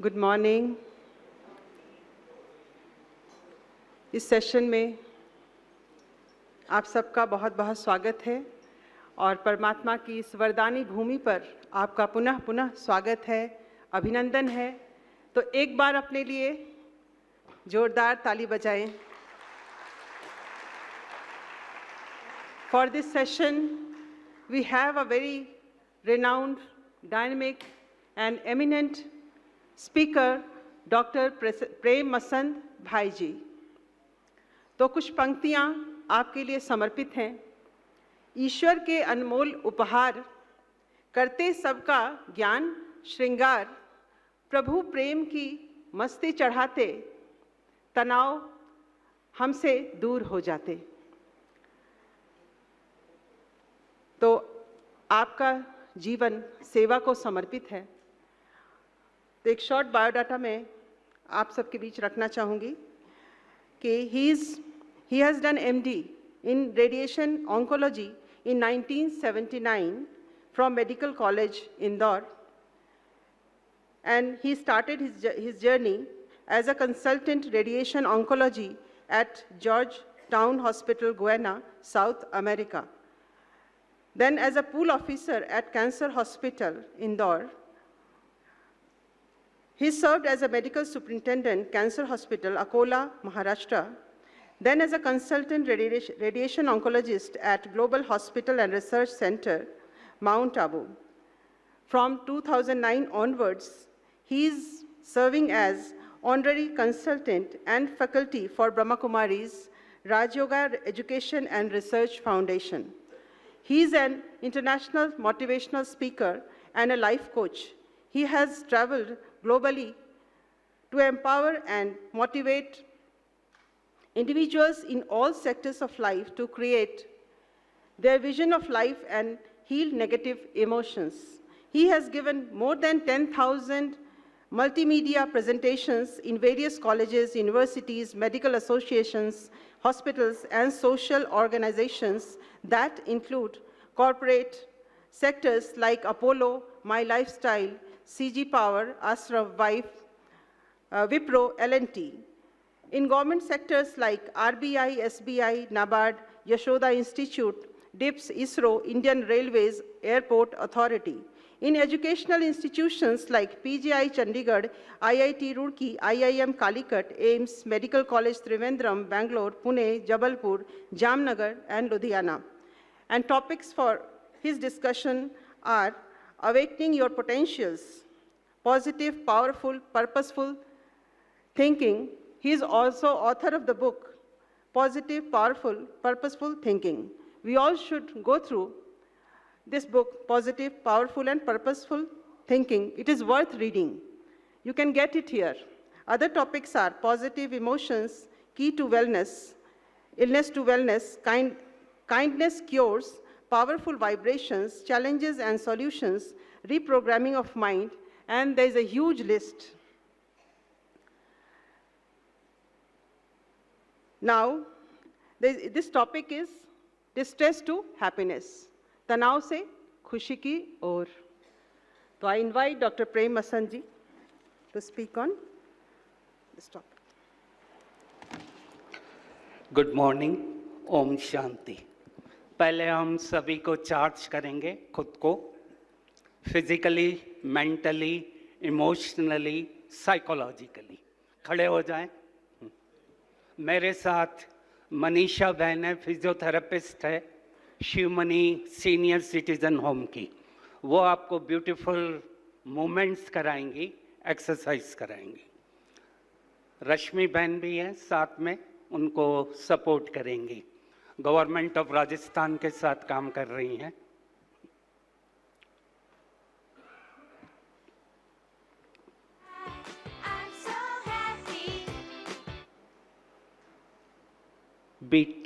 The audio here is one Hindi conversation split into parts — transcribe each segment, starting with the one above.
Good morning. इस सेशन में आप सबका बहुत बहुत स्वागत है और परमात्मा की इस वरदानी भूमि पर आपका पुनः पुनः स्वागत है, अभिनंदन है। तो एक बार अपने लिए जोरदार ताली बजाएं। For this session, we have a very renowned, dynamic and eminent speaker, Dr. प्रेम मसंद भाई जी। तो कुछ पंक्तियां आपके लिए समर्पित हैं। ईश्वर के अनमोल उपहार, करते सबका ज्ञान श्रृंगार, प्रभु प्रेम की मस्ती चढ़ाते, तनाव हमसे दूर हो जाते। तो आपका जीवन सेवा को समर्पित है। तो एक शॉर्ट बायोडाटा में आप सबके बीच रखना चाहूँगी कि he has done MD in radiation oncology in 1979 from Medical College, Indore, and he started his journey as a consultant radiation oncology at Georgetown Hospital, Guyana, South America. Then as a pool officer at Cancer Hospital, Indore. He served as a medical superintendent, Cancer Hospital, Akola, Maharashtra. Then as a consultant radiation oncologist at Global Hospital and Research Center, Mount Abu. From 2009 onwards, he is serving as honorary consultant and faculty for Brahma Kumari's Raj Yoga Education and Research Foundation. He is an international motivational speaker and a life coach. He has traveled globally to empower and motivate individuals in all sectors of life to create their vision of life and heal negative emotions. He has given more than 10,000 multimedia presentations in various colleges, universities, medical associations, hospitals, and social organizations that include corporate sectors like Apollo, My Lifestyle, CG Power, Astra, Wipro, L&T. In government sectors like RBI, SBI, NABARD, Yashoda Institute, DIPS, ISRO, Indian Railways, Airport Authority. In educational institutions like PGI Chandigarh, IIT Roorkee, IIM Calicut, AIMS, Medical College Trivandrum, Bangalore, Pune, Jabalpur, Jamnagar, and Ludhiana. And topics for his discussion are awakening your potentials, positive, powerful, purposeful thinking. He is also author of the book, Positive, Powerful, Purposeful Thinking. We all should go through this book, Positive, Powerful, and Purposeful Thinking. It is worth reading. You can get it here. Other topics are positive emotions, key to wellness, illness to wellness, kindness cures, powerful vibrations, challenges and solutions, reprogramming of mind, and there is a huge list. Now, this topic is distress to happiness. तनाव से खुशी की ओर. तो I invite Dr. Prem Masand ji to speak on this topic. Good morning, ओम शांति। पहले हम सभी को चार्ज करेंगे खुद को, फिजिकली, मेंटली, इमोशनली, साइकोलॉजिकली। खड़े हो जाएं। मेरे साथ मनीषा बहन है, फिजियोथेरेपिस्ट है, शिवमणि सीनियर सिटीजन होम की। वो आपको ब्यूटीफुल मूवमेंट्स कराएंगी, एक्सरसाइज कराएंगी। रश्मि बहन भी है साथ में, उनको सपोर्ट करेंगी। गवर्नमेंट ऑफ राजस्थान के साथ काम कर रही हैं। बीट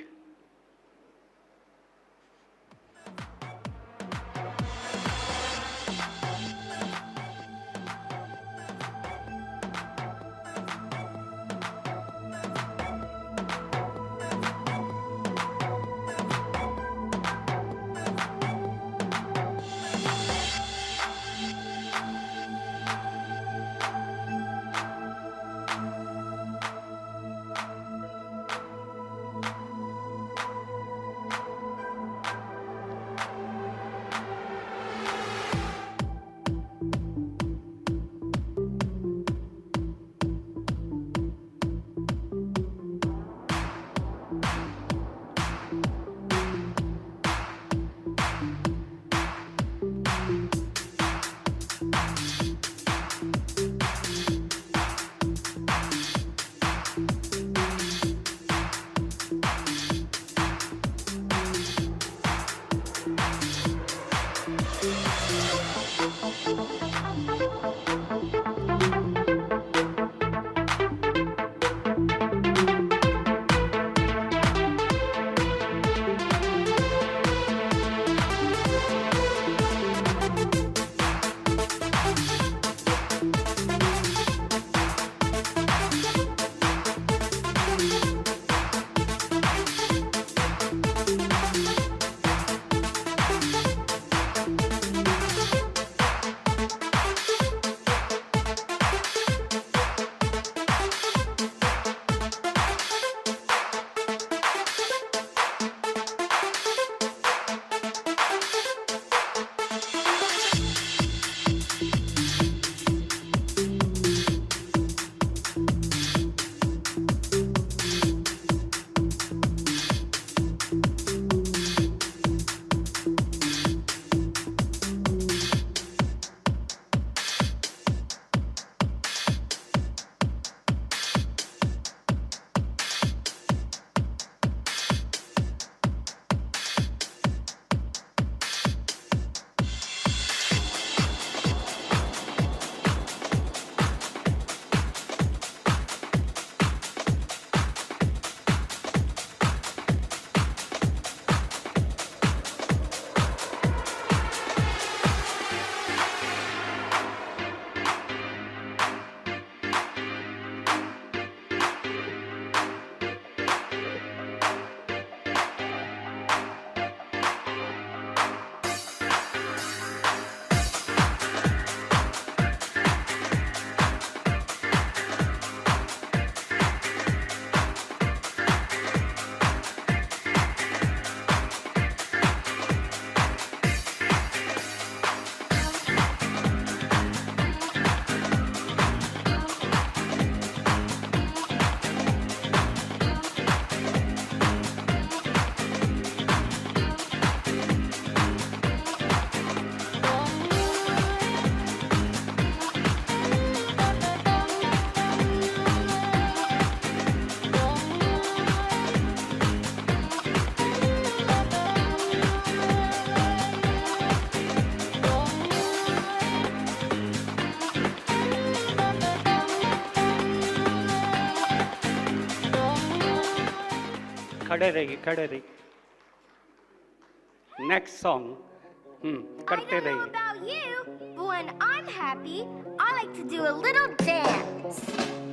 खड़े रहिए। नेक्स्ट सॉन्ग करते I don't know रहिए। about you, but when I'm happy, I like to do a little dance.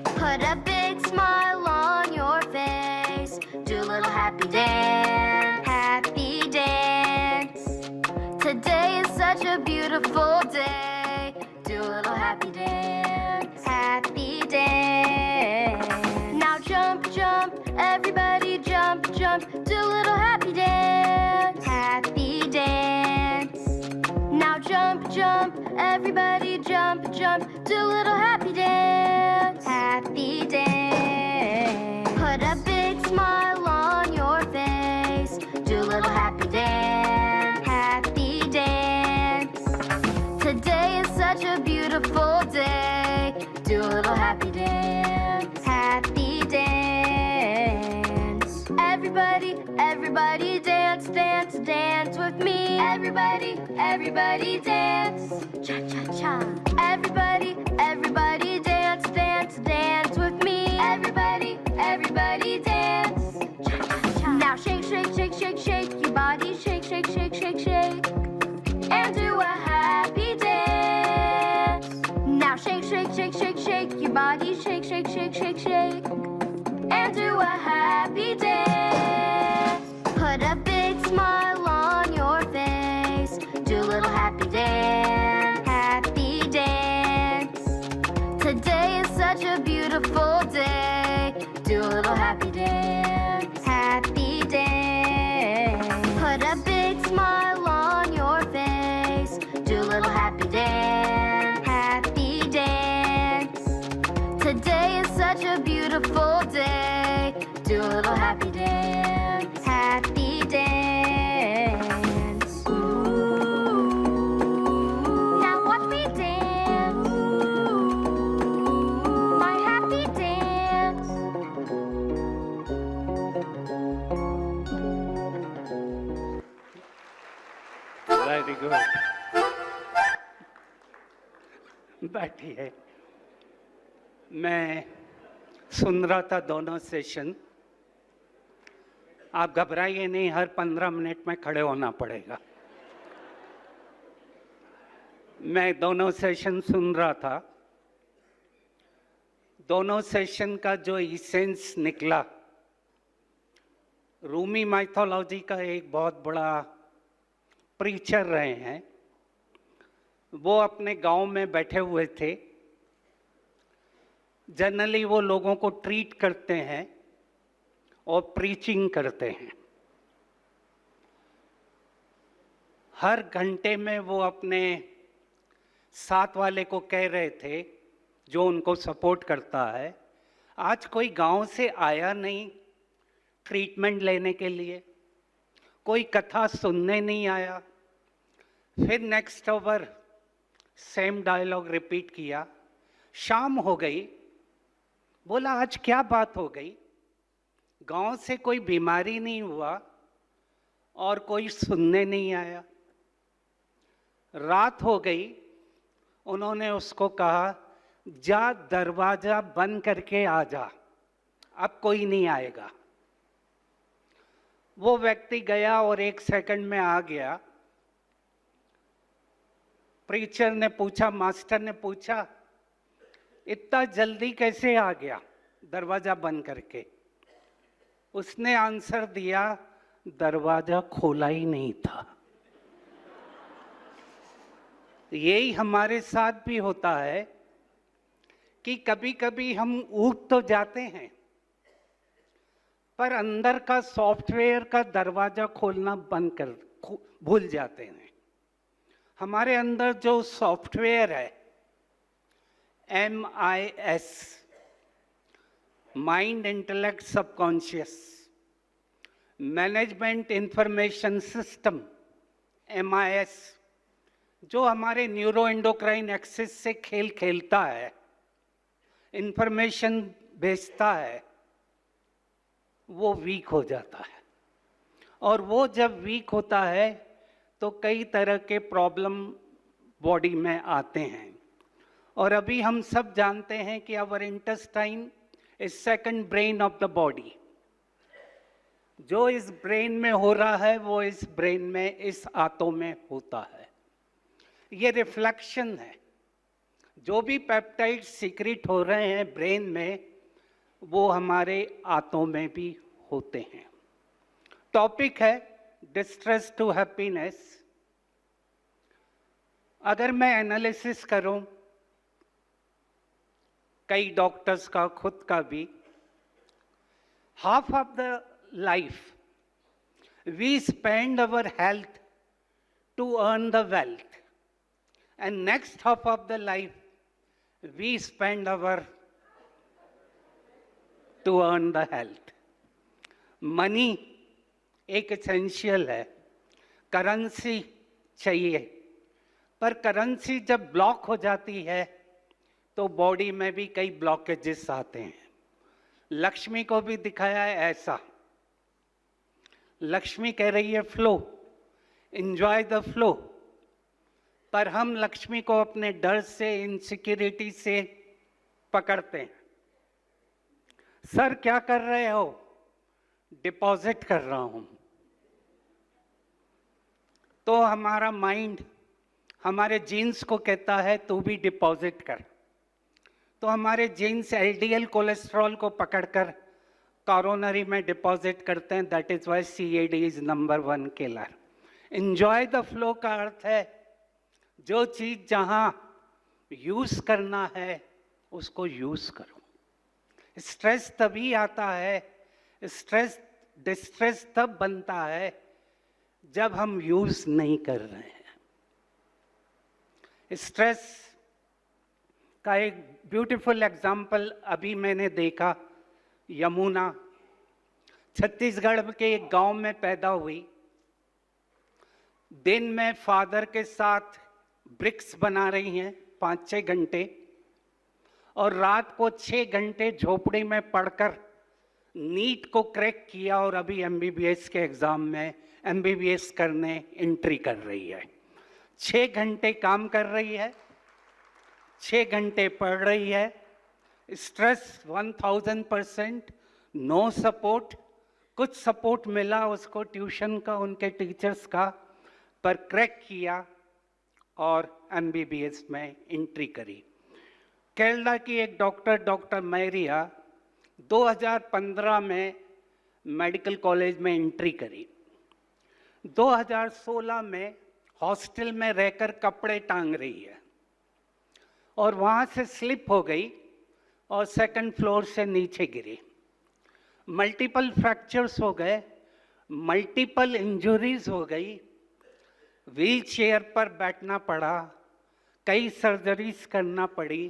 Put a big smile on your face. Do a little happy dance. Happy dance. Today is such a beautiful day. Do a little happy dance. Happy dance. Now jump, jump, everybody jump, jump. Do a little happy dance. Happy dance. Now jump, jump, everybody jump, jump. Do a little happy dance. Happy dance. Put a big smile on your face. Do a little happy dance. Happy dance. Today is such a beautiful day. Do a little happy dance. Happy dance. Everybody, everybody dance, dance, dance with me. Everybody, everybody dance. Cha cha cha. Everybody, everybody dance, dance, dance with me. Everybody, everybody dance. Cha cha cha. Now shake, shake, shake, shake, shake your body. Shake, shake, shake, shake, shake. And do a happy dance. Now shake, shake, shake, shake, shake your body. Shake, shake, shake, shake, shake. And do a happy dance. Put a big smile on your face. Do a little happy dance. Happy dance. Today is such a beautiful day. Do a little happy dance. Happy dance. Put a big smile on your face. Do a little happy dance. Happy dance. Today is such a beautiful day. Do a little happy dance. Happy dance. Now watch me dance. My happy dance. Very good. बैठिए। मैं सुन रहा था दोनों सेशन। आप घबराइए नहीं, हर 15 मिनट में खड़े होना पड़ेगा। मैं दोनों सेशन सुन रहा था। दोनों सेशन का जो इसेंस निकला, रूमी माइथोलॉजी का एक बहुत बड़ा प्रीचर रहे हैं। वो अपने गांव में बैठे हुए थे। जनरली वो लोगों को ट्रीट करते हैं और प्रीचिंग करते हैं। हर घंटे में वो अपने साथ वाले को कह रहे थे, जो उनको सपोर्ट करता है, आज कोई गांव से आया नहीं ट्रीटमेंट लेने के लिए, कोई कथा सुनने नहीं आया। फिर next hour same dialogue repeat किया। शाम हो गई, बोला आज क्या बात हो गई, गांव से कोई बीमारी नहीं हुआ और कोई सुनने नहीं आया। रात हो गई, उन्होंने उसको कहा जा दरवाजा बंद करके आ जा, अब कोई नहीं आएगा। वो व्यक्ति गया और 1 सेकंड में आ गया। प्रीचर ने पूछा, मास्टर ने पूछा, इतना जल्दी कैसे आ गया दरवाजा बंद करके? उसने आंसर दिया, दरवाजा खोला ही नहीं था। यही हमारे साथ भी होता है कि कभी कभी हम उठ तो जाते हैं, पर अंदर का सॉफ्टवेयर का दरवाजा खोलना भूल जाते हैं। हमारे अंदर जो सॉफ्टवेयर है MIS, mind intellect subconscious management information system, MIS, जो हमारे न्यूरो एंडोक्राइन एक्सिस से खेल खेलता है, इंफॉर्मेशन भेजता है, वो वीक हो जाता है। और वो जब वीक होता है तो कई तरह के प्रॉब्लम बॉडी में आते हैं। और अभी हम सब जानते हैं कि our intestine is second brain of the body. जो इस ब्रेन में हो रहा है वो इस ब्रेन में, इस आंतों में होता है। ये रिफ्लेक्शन है। जो भी पेप्टाइड सीक्रेट हो रहे हैं ब्रेन में, वो हमारे आंतों में भी होते हैं। टॉपिक है डिस्ट्रेस टू हैप्पीनेस। अगर मैं एनालिसिस करूं कई डॉक्टर्स का, खुद का भी, half of the life we spend our health to earn the wealth, and next half of the life we spend our to earn the health. Money एक एसेंशियल है, करेंसी चाहिए, पर करेंसी जब ब्लॉक हो जाती है तो बॉडी में भी कई ब्लॉकेजेस आते हैं। लक्ष्मी को भी दिखाया है ऐसा। लक्ष्मी कह रही है फ्लो, एंजॉय द फ्लो, पर हम लक्ष्मी को अपने डर से, इनसिक्योरिटी से पकड़ते हैं। सर क्या कर रहे हो? डिपॉजिट कर रहा हूं। तो हमारा माइंड हमारे जीन्स को कहता है तू भी डिपॉजिट कर। तो हमारे जीन्स एलडीएल कोलेस्ट्रॉल को पकड़कर कॉरोनरी में डिपॉजिट करते हैं। That is why CAD is number 1 killer. Enjoy the flow का अर्थ है जो चीज जहां यूज करना है उसको यूज करो। स्ट्रेस तभी आता है, स्ट्रेस डिस्ट्रेस तब बनता है जब हम यूज नहीं कर रहे हैं। स्ट्रेस का एक ब्यूटीफुल एग्जाम्पल अभी मैंने देखा। यमुना छत्तीसगढ़ के एक गांव में पैदा हुई। दिन में फादर के साथ ब्रिक्स बना रही हैं 5-6 घंटे, और रात को 6 घंटे झोपड़ी में पढ़कर नीट को क्रैक किया, और अभी एमबीबीएस के एग्जाम में एमबीबीएस करने एंट्री कर रही है। 6 घंटे काम कर रही है, 6 घंटे पढ़ रही है। Stress 1000%, no support. कुछ सपोर्ट मिला उसको ट्यूशन का, उनके टीचर्स का, पर क्रैक किया और एमबीबीएस में एंट्री करी। केरला की एक डॉक्टर मैरिया 2015 में मेडिकल कॉलेज में एंट्री करी। 2016 में हॉस्टल में रहकर कपड़े टांग रही है और वहाँ से स्लिप हो गई और 2nd फ्लोर से नीचे गिरी। मल्टीपल फ्रैक्चर्स हो गए, मल्टीपल इंजरीज हो गई, व्हील चेयर पर बैठना पड़ा, कई सर्जरीज करना पड़ी,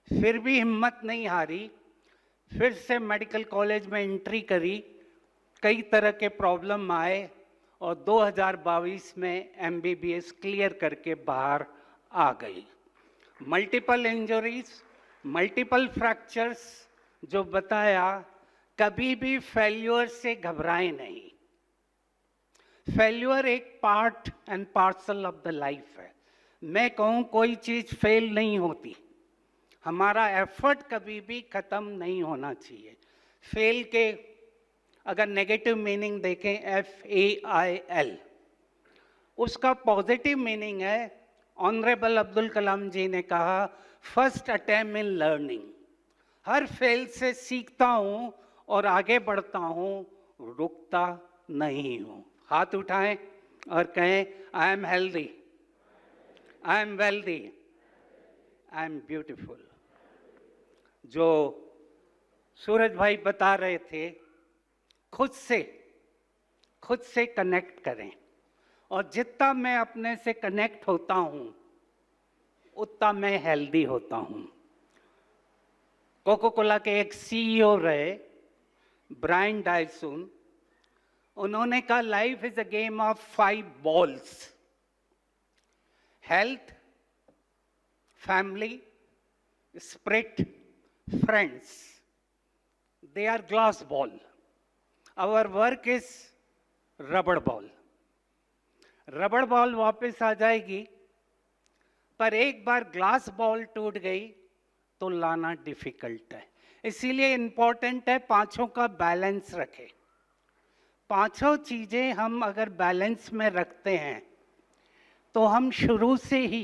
फिर भी हिम्मत नहीं हारी। फिर से मेडिकल कॉलेज में एंट्री करी, कई तरह के प्रॉब्लम आए और 2022 में एमबीबीएस क्लियर करके बाहर आ गई। मल्टीपल इंजरीज, मल्टीपल फ्रैक्चर्स, जो बताया, कभी भी फेल्यूर से घबराएं नहीं। फेल्यूर एक part and parcel of the life है। मैं कहूँ कोई चीज फेल नहीं होती, हमारा एफर्ट कभी भी खत्म नहीं होना चाहिए। फेल के अगर नेगेटिव मीनिंग देखें, FAIL, उसका पॉजिटिव मीनिंग है, ऑनरेबल अब्दुल कलाम जी ने कहा, first attempt in learning. Her fail से सीखता हूँ और आगे बढ़ता हूँ, रुकता नहीं हूँ। हाथ उठाएं और कहें, I am healthy, I am wealthy, I am beautiful. जो सूरज भाई बता रहे थे, खुद से कनेक्ट करें, और जितना मैं अपने से कनेक्ट होता हूं उतना मैं हेल्दी होता हूं। कोको कोला के एक CEO रहे, ब्रायन डायसून, उन्होंने कहा life is a game of 5 balls, health, family, spirit, friends. They are glass ball. Our work is rubber ball. रबड़ बॉल वापस आ जाएगी, पर एक बार ग्लास बॉल टूट गई तो लाना डिफिकल्ट है। इसीलिए इंपॉर्टेंट है 5 का बैलेंस रखें। पांचों चीज़ें हम अगर बैलेंस में रखते हैं तो हम शुरू से ही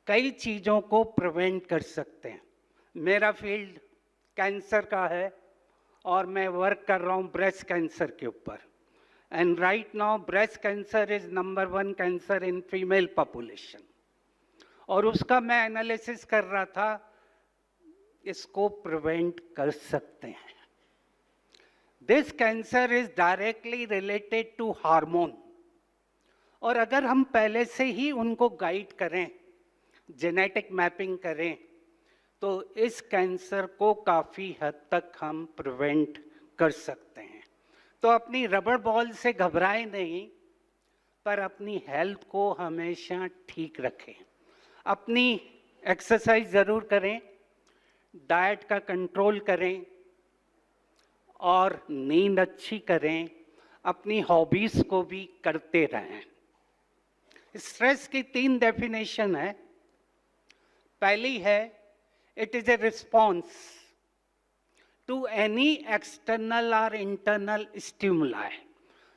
कई चीज़ों को प्रिवेंट कर सकते हैं। मेरा फील्ड कैंसर का है और मैं वर्क कर रहा हूँ ब्रेस्ट कैंसर के ऊपर। And right now breast cancer is number 1 cancer in female population. और उसका मैं एनालिसिस कर रहा था, इसको प्रिवेंट कर सकते हैं। This cancer is directly related to hormone, और अगर हम पहले से ही उनको गाइड करें, जेनेटिक मैपिंग करें, तो इस कैंसर को काफ़ी हद तक हम प्रिवेंट कर सकते हैं। तो अपनी रबड़ बॉल से घबराएं नहीं, पर अपनी हेल्थ को हमेशा ठीक रखें। अपनी एक्सरसाइज ज़रूर करें, डाइट का कंट्रोल करें और नींद अच्छी करें। अपनी हॉबीज़ को भी करते रहें। स्ट्रेस की 3 डेफिनेशन है। पहली है, it is a response to any external और इंटरनल स्टिमुलाई।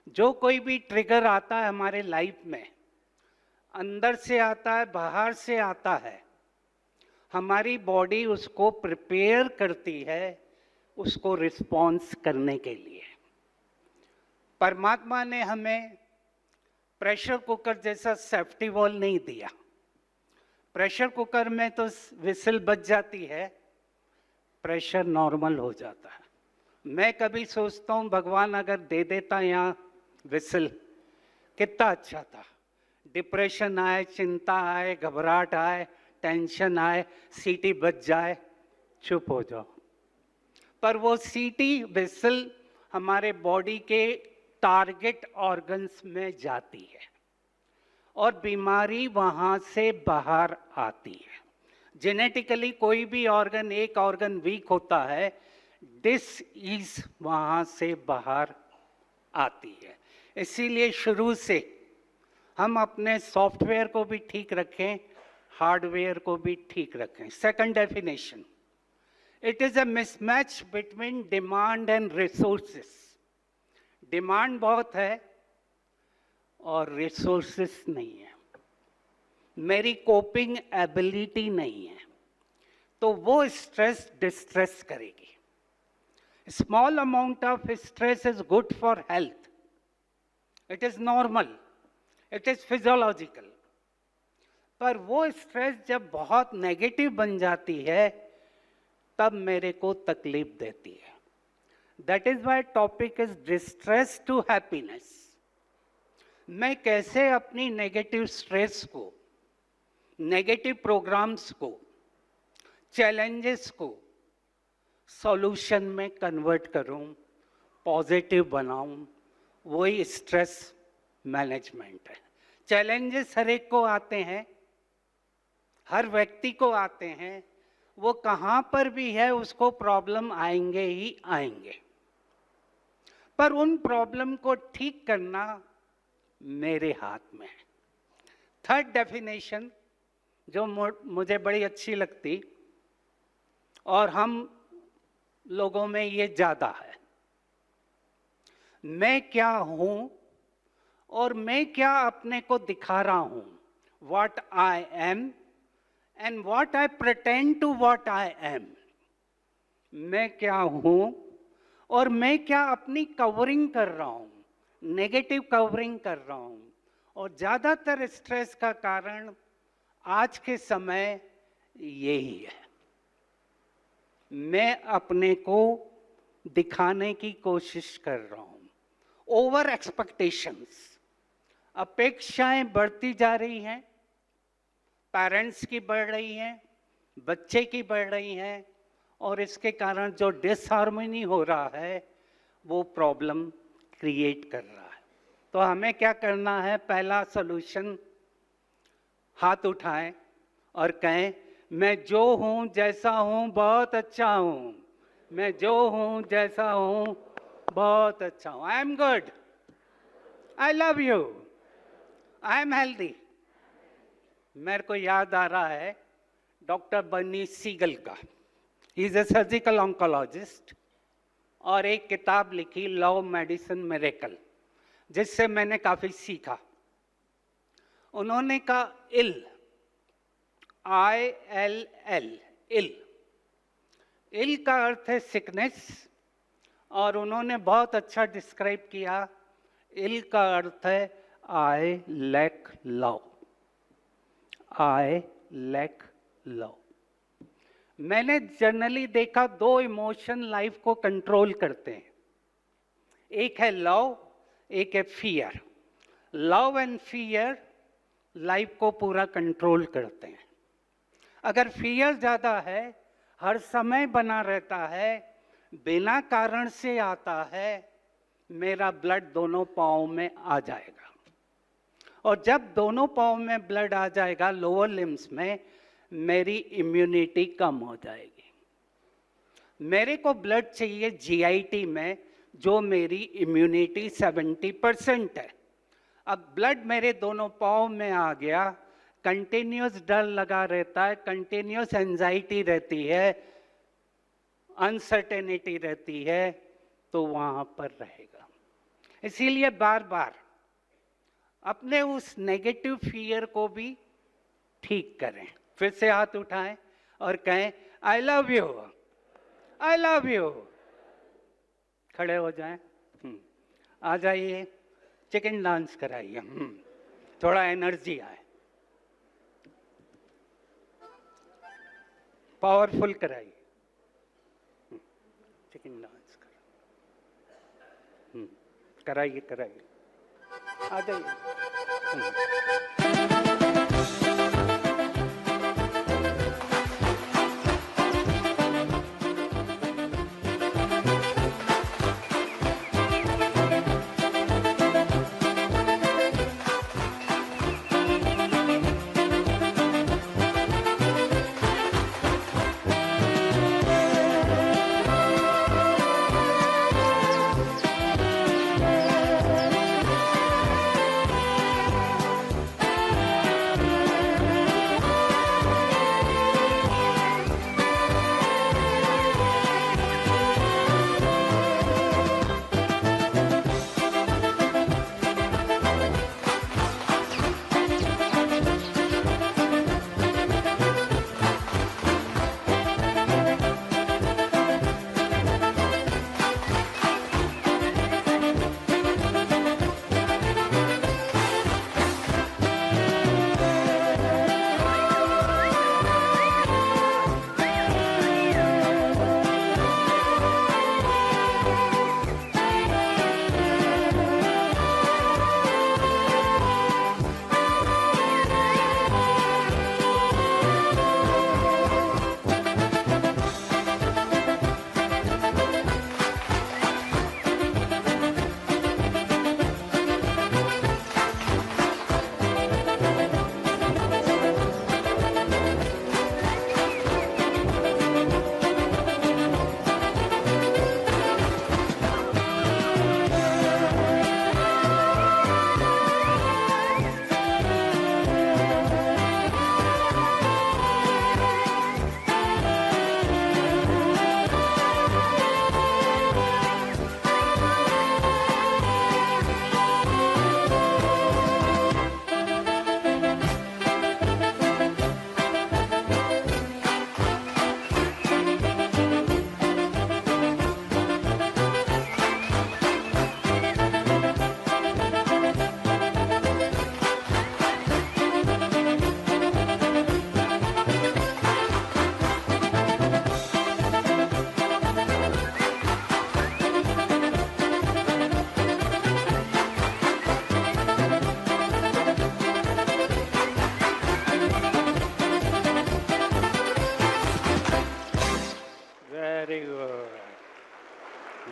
जो कोई भी ट्रिगर आता है हमारे लाइफ में, अंदर से आता है, बाहर से आता है, हमारी बॉडी उसको प्रिपेयर करती है उसको रिस्पॉन्स करने के लिए। परमात्मा ने हमें प्रेशर कुकर जैसा सेफ्टी वॉल नहीं दिया। प्रेशर कुकर में तो विसल बज जाती है, प्रेशर नॉर्मल हो जाता है। मैं कभी सोचता हूँ भगवान अगर दे देता यहाँ विसल, कितना अच्छा था। डिप्रेशन आए, चिंता आए, घबराहट आए, टेंशन आए, सीटी बज जाए, चुप हो जाओ। पर वो सीटी विसल हमारे बॉडी के टारगेट ऑर्गन्स में जाती है और बीमारी वहाँ से बाहर आती है। जेनेटिकली कोई भी ऑर्गन, एक ऑर्गन वीक होता है, डिसीज वहाँ से बाहर आती है। इसीलिए शुरू से हम अपने सॉफ्टवेयर को भी ठीक रखें, हार्डवेयर को भी ठीक रखें। Second definition, it is a mismatch between demand and resources. Demand बहुत है और रिसोर्सेस नहीं है, मेरी कोपिंग एबिलिटी नहीं है, तो वो स्ट्रेस डिस्ट्रेस करेगी। Small amount of stress is good for health, it is normal, it is physiological. पर वो स्ट्रेस जब बहुत नेगेटिव बन जाती है तब मेरे को तकलीफ देती है। That is why topic is distress to happiness. मैं कैसे अपनी नेगेटिव स्ट्रेस को, नेगेटिव प्रोग्राम्स को, चैलेंजेस को सॉल्यूशन में कन्वर्ट करूं, पॉजिटिव बनाऊं, वही स्ट्रेस मैनेजमेंट है। चैलेंजेस हर एक को आते हैं, हर व्यक्ति को आते हैं, वो कहाँ पर भी है उसको प्रॉब्लम आएंगे ही आएंगे, पर उन प्रॉब्लम को ठीक करना मेरे हाथ में है। थर्ड डेफिनेशन जो मुझे बड़ी अच्छी लगती और हम लोगों में ये ज़्यादा है, मैं क्या हूँ और मैं क्या अपने को दिखा रहा हूँ, what I am and what I pretend to what I am। मैं क्या हूँ और मैं क्या अपनी कवरिंग कर रहा हूँ, नेगेटिव कवरिंग कर रहा हूँ। और ज़्यादातर स्ट्रेस का कारण आज के समय यही है, मैं अपने को दिखाने की कोशिश कर रहा हूँ। ओवर एक्सपेक्टेशंस, अपेक्षाएं बढ़ती जा रही हैं, पेरेंट्स की बढ़ रही हैं, बच्चे की बढ़ रही हैं, और इसके कारण जो डिसहार्मनी हो रहा है वो प्रॉब्लम क्रिएट कर रहा है। तो हमें क्या करना है? पहला सॉल्यूशन, हाथ उठाएं और कहें, मैं जो हूँ जैसा हूँ बहुत अच्छा हूँ, मैं जो हूँ जैसा हूँ बहुत अच्छा हूँ। I am good, I love you, I am healthy. मेरे को याद आ रहा है डॉक्टर बर्नी सीगल का, he is a surgical oncologist. और एक किताब लिखी लव मेडिसिन मिरेकल, जिससे मैंने काफी सीखा। उन्होंने कहा इल, ILL, इल, इल का अर्थ है सिकनेस, और उन्होंने बहुत अच्छा डिस्क्राइब किया, इल का अर्थ है I lack love, I lack love. मैंने जनरली देखा दो इमोशन लाइफ को कंट्रोल करते हैं, एक है लव, एक है fear. Love and fear life को पूरा कंट्रोल करते हैं। अगर फियर ज्यादा है, हर समय बना रहता है, बिना कारण से आता है, मेरा ब्लड दोनों पाँव में आ जाएगा, और जब दोनों पाँव में ब्लड आ जाएगा लोअर लिम्स में, मेरी इम्यूनिटी कम हो जाएगी। मेरे को ब्लड चाहिए GIT में, जो मेरी इम्यूनिटी 70% है। अब ब्लड मेरे दोनों पाँव में आ गया, कंटिन्यूस डर लगा रहता है, कंटिन्यूस एंजाइटी रहती है, अनसर्टेनिटी रहती है, तो वहाँ पर रहेगा। इसीलिए बार बार अपने उस नेगेटिव फियर को भी ठीक करें। फिर से हाथ उठाएं और कहें I love you, I love you. खड़े हो जाएं, आ जाइए, चिकन डांस कराइए, थोड़ा एनर्जी आए, पावरफुल कराइए, चिकन डांस कराइए, कराइए, आ जाइए।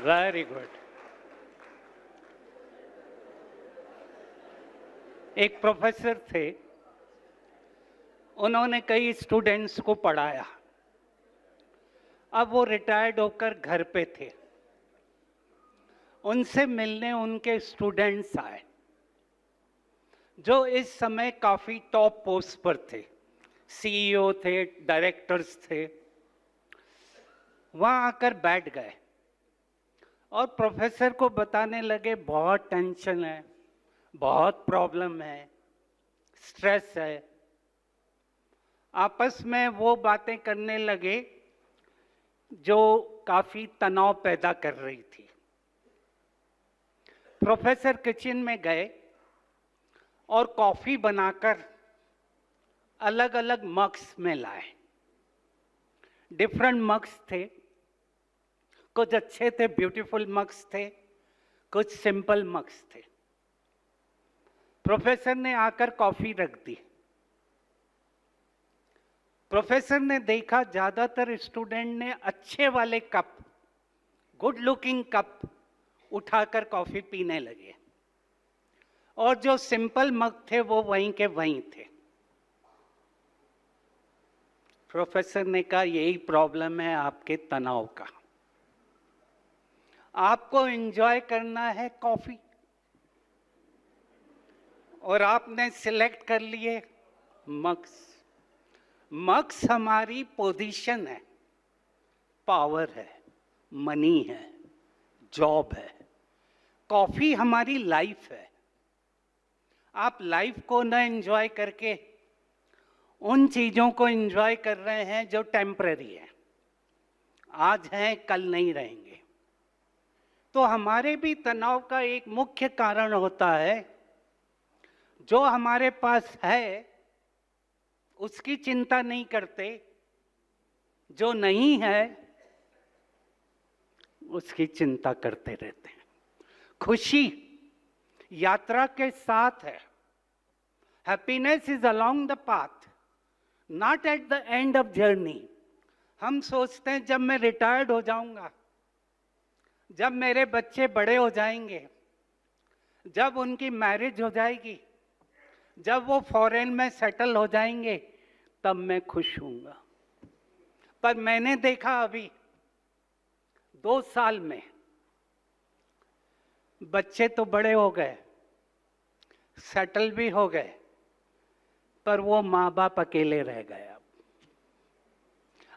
Very good. एक प्रोफेसर थे, उन्होंने कई स्टूडेंट्स को पढ़ाया। अब वो रिटायर्ड होकर घर पे थे। उनसे मिलने उनके स्टूडेंट्स आए जो इस समय काफी टॉप पोस्ट पर थे, CEO थे, डायरेक्टर्स थे। वहां आकर बैठ गए और प्रोफेसर को बताने लगे बहुत टेंशन है, बहुत प्रॉब्लम है, स्ट्रेस है। आपस में वो बातें करने लगे जो काफी तनाव पैदा कर रही थी। प्रोफेसर किचन में गए और कॉफी बनाकर अलग अलग मग्स में लाए। डिफरेंट मग्स थे, कुछ अच्छे थे, ब्यूटीफुल मग्स थे, कुछ सिंपल मग्स थे। प्रोफेसर ने आकर कॉफी रख दी। प्रोफेसर ने देखा ज्यादातर स्टूडेंट ने अच्छे वाले कप, गुड लुकिंग कप उठाकर कॉफी पीने लगे, और जो सिंपल मग थे वो वहीं के वहीं थे। प्रोफेसर ने कहा यही प्रॉब्लम है आपके तनाव का। आपको एंजॉय करना है कॉफी, और आपने सिलेक्ट कर लिए मग्स। मग्स हमारी पोजीशन है, पावर है, मनी है, जॉब है। कॉफी हमारी लाइफ है। आप लाइफ को न एंजॉय करके उन चीजों को एंजॉय कर रहे हैं जो टेम्पररी है, आज हैं कल नहीं रहेंगे। तो हमारे भी तनाव का एक मुख्य कारण होता है, जो हमारे पास है उसकी चिंता नहीं करते, जो नहीं है उसकी चिंता करते रहते हैं। खुशी यात्रा के साथ है। Happiness is along the path, not at the end of journey. हम सोचते हैं जब मैं रिटायर्ड हो जाऊंगा, जब मेरे बच्चे बड़े हो जाएंगे, जब उनकी मैरिज हो जाएगी, जब वो फॉरेन में सेटल हो जाएंगे, तब मैं खुश हूंगा। पर मैंने देखा अभी 2 साल में बच्चे तो बड़े हो गए, सेटल भी हो गए, पर वो माँ बाप अकेले रह गए।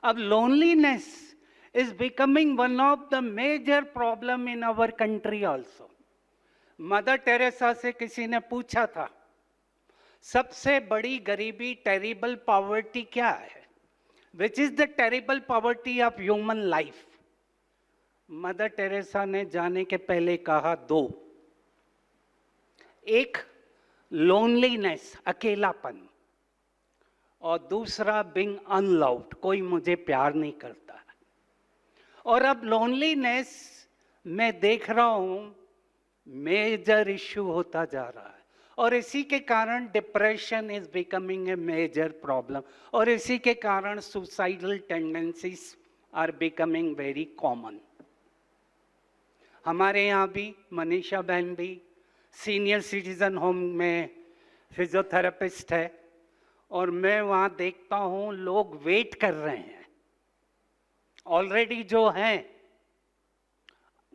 अब loneliness is becoming one of the major problem in our country also. Mother Teresa से किसी ने पूछा था, सबसे बड़ी गरीबी, टेरिबल पॉवर्टी क्या है? Which is the terrible poverty of human life? Mother Teresa ने जाने के पहले कहा 2। एक लोनलीनेस, अकेलापन, और दूसरा बीइंग अनलव्ड, कोई मुझे प्यार नहीं करता। और अब लोनलीनेस मैं देख रहा हूं मेजर इश्यू होता जा रहा है, और इसी के कारण depression is becoming a major problem, और इसी के कारण suicidal tendencies are becoming very common. हमारे यहाँ भी मनीषा बहन भी सीनियर सिटीजन होम में फिजियोथेरेपिस्ट है, और मैं वहाँ देखता हूँ लोग वेट कर रहे हैं। ऑलरेडी जो हैं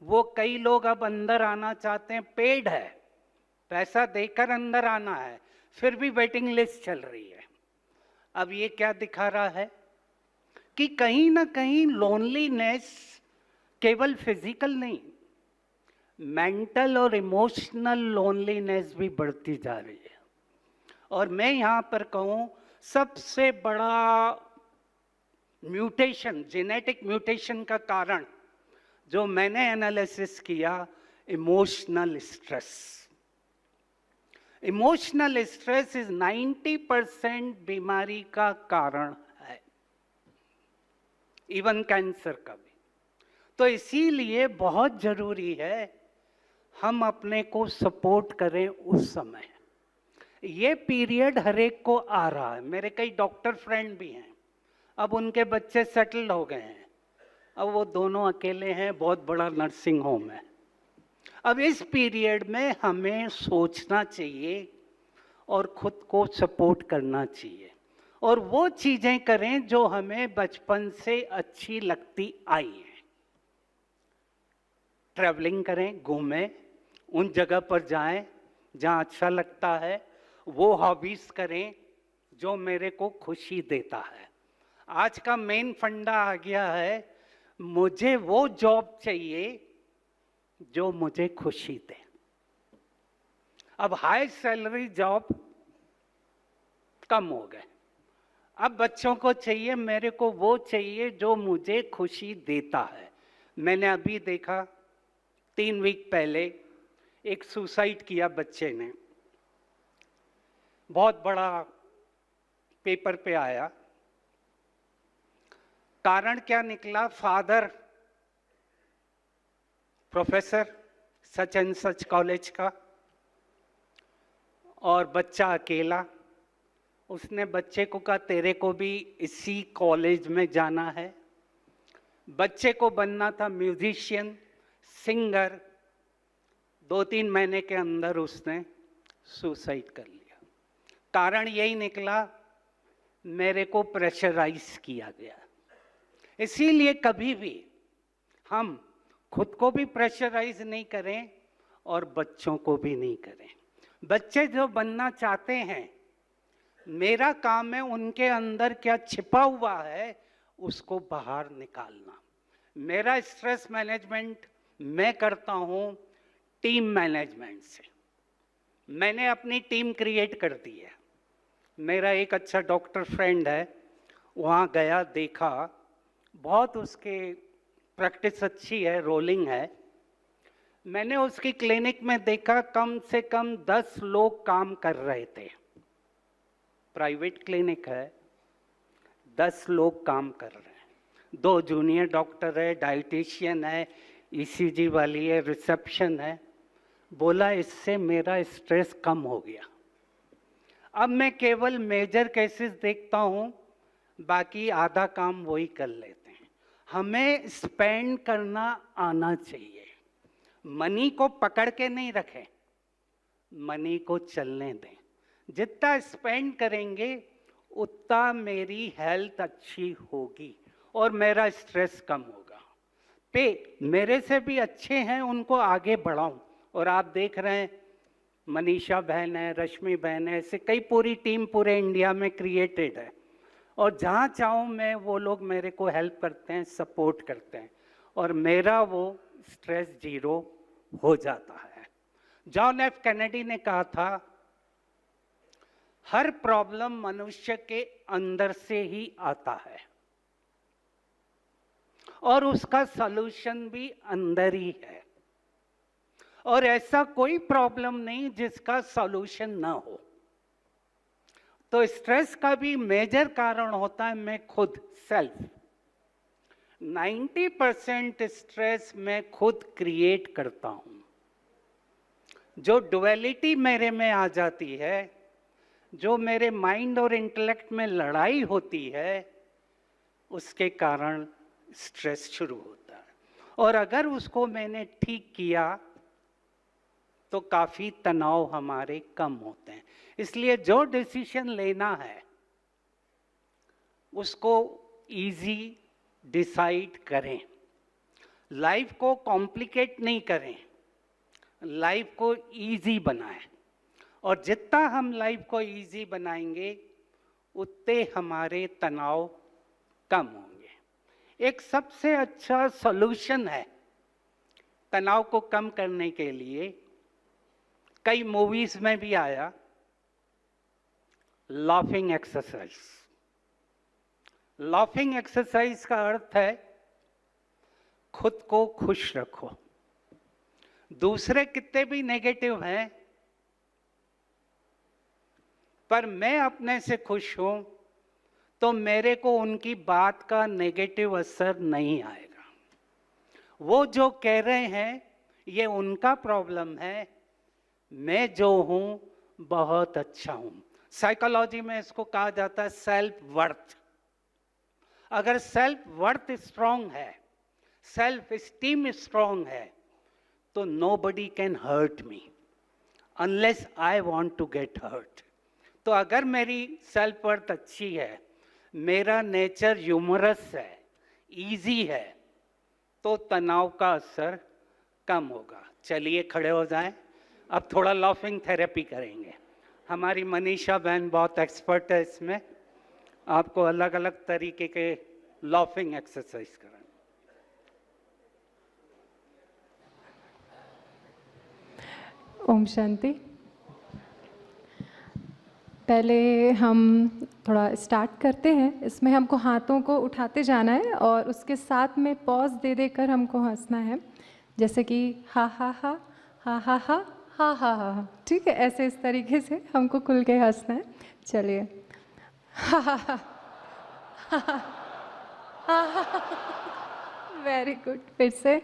वो कई लोग अब अंदर आना चाहते हैं, पेड है, पैसा देकर अंदर आना है, फिर भी वेटिंग लिस्ट चल रही है। अब ये क्या दिखा रहा है कि कहीं ना कहीं लोनलीनेस केवल फिजिकल नहीं, मेंटल और इमोशनल लोनलीनेस भी बढ़ती जा रही है। और मैं यहाँ पर कहूँ सबसे बड़ा म्यूटेशन, जेनेटिक म्यूटेशन का कारण जो मैंने एनालिसिस किया, emotional stress. Emotional stress is 90% बीमारी का कारण है, इवन कैंसर का भी। तो इसीलिए बहुत जरूरी है हम अपने को सपोर्ट करें उस समय। ये पीरियड हर एक को आ रहा है। मेरे कई डॉक्टर फ्रेंड भी हैं, अब उनके बच्चे सेटल्ड हो गए हैं, अब वो दोनों अकेले हैं, बहुत बड़ा नर्सिंग होम है। अब इस पीरियड में हमें सोचना चाहिए और खुद को सपोर्ट करना चाहिए, और वो चीजें करें जो हमें बचपन से अच्छी लगती आई हैं। ट्रैवलिंग करें, घूमें, उन जगह पर जाएं जहां अच्छा लगता है, वो हॉबीज करें जो मेरे को खुशी देता है। आज का मेन फंडा आ गया है, मुझे वो जॉब चाहिए जो मुझे खुशी दे। अब हाई सैलरी जॉब कम हो गए, अब बच्चों को चाहिए, मेरे को वो चाहिए जो मुझे खुशी देता है। मैंने अभी देखा 3 वीक पहले एक सुसाइड किया बच्चे ने, बहुत बड़ा पेपर पे आया। कारण क्या निकला? Father professor such and such college का और बच्चा अकेला। उसने बच्चे को कहा तेरे को भी इसी कॉलेज में जाना है। बच्चे को बनना था म्यूजिशियन, सिंगर। 2-3 महीने के अंदर उसने सुसाइड कर लिया। कारण यही निकला, मेरे को प्रेशराइज किया गया। इसीलिए कभी भी हम खुद को भी प्रेशराइज नहीं करें और बच्चों को भी नहीं करें। बच्चे जो बनना चाहते हैं, मेरा काम है उनके अंदर क्या छिपा हुआ है उसको बाहर निकालना। मेरा स्ट्रेस मैनेजमेंट मैं करता हूँ टीम मैनेजमेंट से। मैंने अपनी टीम क्रिएट कर दी है। मेरा एक अच्छा डॉक्टर फ्रेंड है, वहाँ गया, देखा, बहुत उसके प्रैक्टिस अच्छी है, रोलिंग है। मैंने उसकी क्लिनिक में देखा कम से कम 10 लोग काम कर रहे थे। प्राइवेट क्लिनिक है, 10 लोग काम कर रहे हैं। 2 जूनियर डॉक्टर है, डाइटिशियन है, ईसीजी वाली है, रिसेप्शन है। बोला इससे मेरा स्ट्रेस कम हो गया। अब मैं केवल मेजर केसेस देखता हूँ, बाकी आधा काम वही कर लेते हैं। हमें स्पेंड करना आना चाहिए। मनी को पकड़ के नहीं रखें, मनी को चलने दें। जितना स्पेंड करेंगे उतना मेरी हेल्थ अच्छी होगी और मेरा स्ट्रेस कम होगा। पे मेरे से भी अच्छे हैं, उनको आगे बढ़ाऊं। और आप देख रहे हैं मनीषा बहन है, रश्मि बहन है, ऐसे कई पूरी टीम पूरे इंडिया में क्रिएटेड है। और जहाँ चाहूँ मैं, वो लोग मेरे को हेल्प करते हैं, सपोर्ट करते हैं और मेरा वो स्ट्रेस जीरो हो जाता है। जॉन एफ कैनेडी ने कहा था, हर प्रॉब्लम मनुष्य के अंदर से ही आता है और उसका सॉल्यूशन भी अंदर ही है। और ऐसा कोई प्रॉब्लम नहीं जिसका सॉल्यूशन ना हो। तो स्ट्रेस का भी मेजर कारण होता है मैं खुद, सेल्फ। 90% स्ट्रेस मैं खुद क्रिएट करता हूं। जो डुअलिटी मेरे में आ जाती है, जो मेरे माइंड और इंटेलेक्ट में लड़ाई होती है, उसके कारण स्ट्रेस शुरू होता है। और अगर उसको मैंने ठीक किया तो काफी तनाव हमारे कम होते हैं। इसलिए जो डिसीजन लेना है उसको इजी डिसाइड करें। लाइफ को कॉम्प्लिकेट नहीं करें, लाइफ को इजी बनाएं। और जितना हम लाइफ को इजी बनाएंगे उतने हमारे तनाव कम होंगे। एक सबसे अच्छा सॉल्यूशन है तनाव को कम करने के लिए, कई मूवीज में भी आया, लाफिंग एक्सरसाइज। लाफिंग एक्सरसाइज का अर्थ है खुद को खुश रखो। दूसरे कितने भी नेगेटिव हैं, पर मैं अपने से खुश हूं तो मेरे को उनकी बात का नेगेटिव असर नहीं आएगा। वो जो कह रहे हैं ये उनका प्रॉब्लम है, मैं जो हूं बहुत अच्छा हूं। साइकोलॉजी में इसको कहा जाता है सेल्फ वर्थ। अगर सेल्फ वर्थ स्ट्रांग है, सेल्फ स्टीम स्ट्रांग है, तो nobody can hurt me unless I want to get hurt. तो अगर मेरी सेल्फ वर्थ अच्छी है, मेरा नेचर ह्यूमरस है, इजी है, तो तनाव का असर कम होगा। चलिए खड़े हो जाएं, अब थोड़ा लाफिंग थेरेपी करेंगे। हमारी मनीषा बहन बहुत एक्सपर्ट है इसमें, आपको अलग अलग तरीके के लाफिंग एक्सरसाइज कराएं। ओम शांति। पहले हम थोड़ा स्टार्ट करते हैं। इसमें हमको हाथों को उठाते जाना है और उसके साथ में पॉज दे देकर हमको हंसना है, जैसे कि हा हा हा हा हा हा हा हा हा। ठीक है, ऐसे इस तरीके से हमको खुल के हंसना है। चलिए, हा हा हा हा हा। Very good. फिर से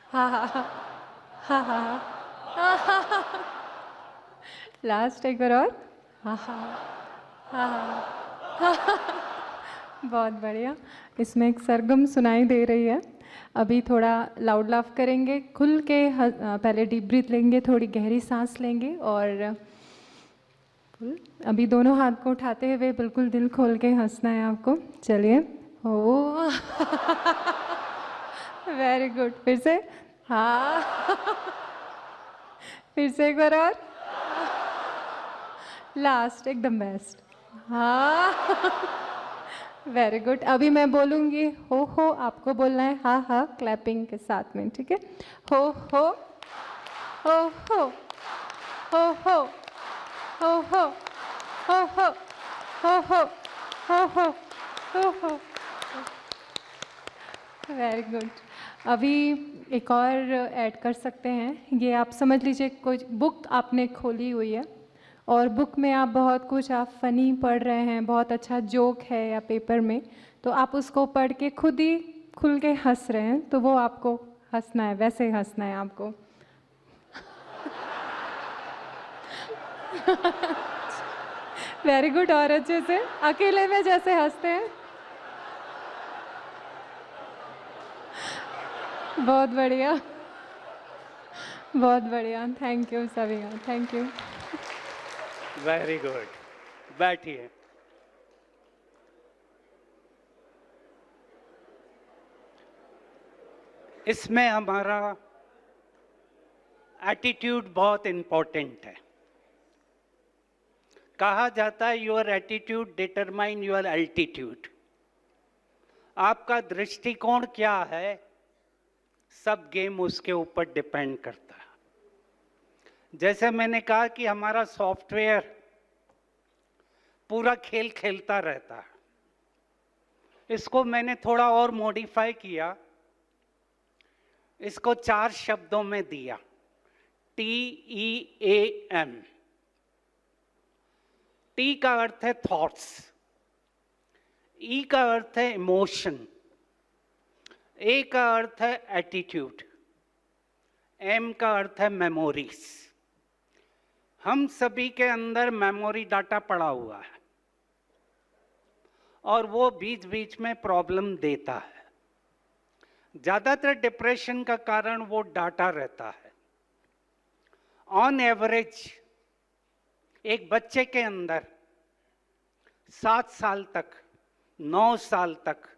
हा हा हा हा हा हा। लास्ट एक बार और हा हा हा हा। बहुत बढ़िया। इसमें एक सरगम सुनाई दे रही है। अभी थोड़ा लाउड लाफ करेंगे, खुल के पहले डीप ब्रीथ लेंगे, थोड़ी गहरी सांस लेंगे और अभी दोनों हाथ को उठाते हुए बिल्कुल दिल खोल के हंसना है आपको। चलिए, ओ वेरी गुड। फिर से हाँ। फिर से एक बार और, लास्ट एकदम बेस्ट। हाँ, वेरी गुड। अभी मैं बोलूँगी हो, आपको बोलना है हाँ हाँ क्लैपिंग के साथ में, ठीक है। हो हो हो हो हो हो हो हो हो हो हो हो हो हो हो हो। Very good. अभी एक और ऐड कर सकते हैं। ये आप समझ लीजिए कोई बुक आपने खोली हुई है और बुक में आप बहुत कुछ आप फ़नी पढ़ रहे हैं, बहुत अच्छा जोक है या पेपर में, तो आप उसको पढ़ के खुद ही खुल के हंस रहे हैं, तो वो आपको हंसना है, वैसे हंसना है आपको। Very good. और अच्छे से अकेले में जैसे हंसते हैं। बहुत बढ़िया, बहुत बढ़िया। थैंक यू सभी का, थैंक यू। Very good. बैठिए। इसमें हमारा एटीट्यूड बहुत इंपॉर्टेंट है। कहा जाता है your attitude determine your altitude. आपका दृष्टिकोण क्या है, सब गेम उसके ऊपर डिपेंड करता है। जैसे मैंने कहा कि हमारा सॉफ्टवेयर पूरा खेल खेलता रहता है, इसको मैंने थोड़ा और मॉडिफाई किया, इसको 4 शब्दों में दिया, TEAM। टी का अर्थ है थॉट्स, ई का अर्थ है इमोशन, ए का अर्थ है एटीट्यूड, एम का अर्थ है मेमोरीज। हम सभी के अंदर मेमोरी डाटा पड़ा हुआ है और वो बीच बीच में प्रॉब्लम देता है। ज्यादातर डिप्रेशन का कारण वो डाटा रहता है। ऑन एवरेज एक बच्चे के अंदर 7 साल तक, 9 साल तक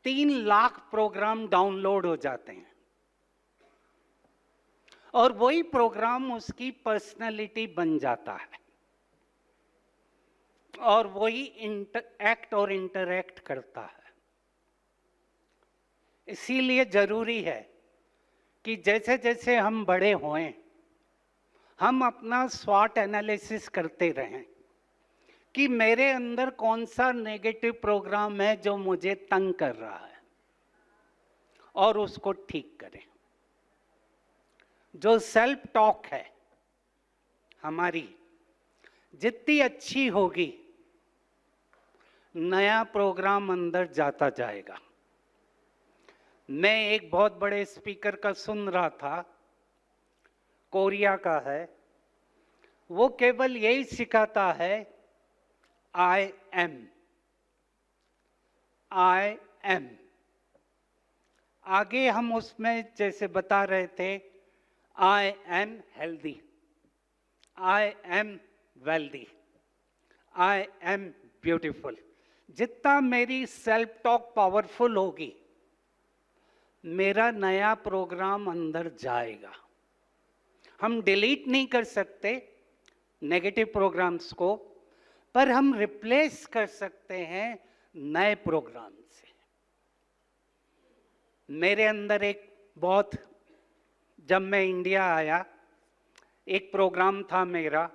3 लाख प्रोग्राम डाउनलोड हो जाते हैं और वही प्रोग्राम उसकी पर्सनैलिटी बन जाता है और वही एक्ट और इंटरैक्ट करता है। इसीलिए जरूरी है कि जैसे जैसे हम बड़े होएं, हम अपना स्वॉट एनालिसिस करते रहें कि मेरे अंदर कौन सा नेगेटिव प्रोग्राम है जो मुझे तंग कर रहा है और उसको ठीक करें। जो सेल्फ टॉक है हमारी जितनी अच्छी होगी, नया प्रोग्राम अंदर जाता जाएगा। मैं एक बहुत बड़े स्पीकर का सुन रहा था, कोरिया का है, वो केवल यही सिखाता है I am। आगे हम उसमें जैसे बता रहे थे, I am healthy, I am wealthy, I am beautiful। जितना मेरी सेल्फ टॉक पावरफुल होगी, मेरा नया प्रोग्राम अंदर जाएगा। हम डिलीट नहीं कर सकते नेगेटिव प्रोग्राम्स को, पर हम रिप्लेस कर सकते हैं नए प्रोग्राम से। मेरे अंदर एक बहुत, जब मैं इंडिया आया, एक प्रोग्राम था मेरा